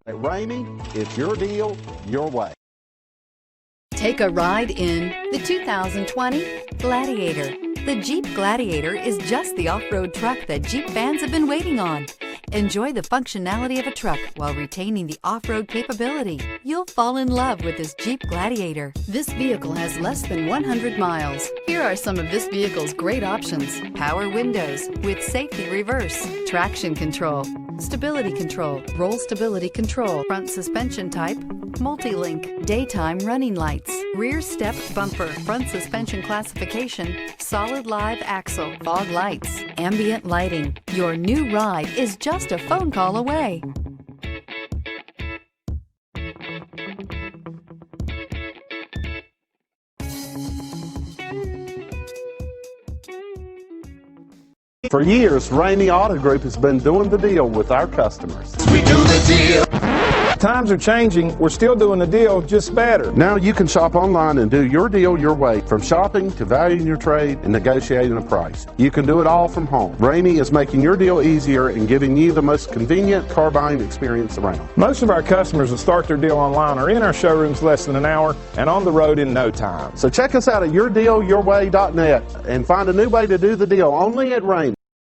At Ramey, it's your deal, your way. Take a ride in the 2020 Gladiator. The Jeep Gladiator is just the off-road truck that Jeep fans have been waiting on. Enjoy the functionality of a truck while retaining the off-road capability. You'll fall in love with this Jeep Gladiator. This vehicle has less than 100 miles. Here are some of this vehicle's great options: power windows with safety reverse, traction control, stability control, roll stability control, front suspension type, multi-link, daytime running lights, rear step bumper, front suspension classification, solid live axle, fog lights, ambient lighting. Your new ride is just a phone call away. For years, Ramey Auto Group has been doing the deal with our customers. We do the deal. Times are changing. We're still doing the deal, just better. Now you can shop online and do your deal your way, from shopping to valuing your trade and negotiating a price. You can do it all from home. Ramey is making your deal easier and giving you the most convenient car buying experience around. Most of our customers that start their deal online are in our showrooms less than an hour and on the road in no time. So check us out at yourdealyourway.net and find a new way to do the deal only at Ramey.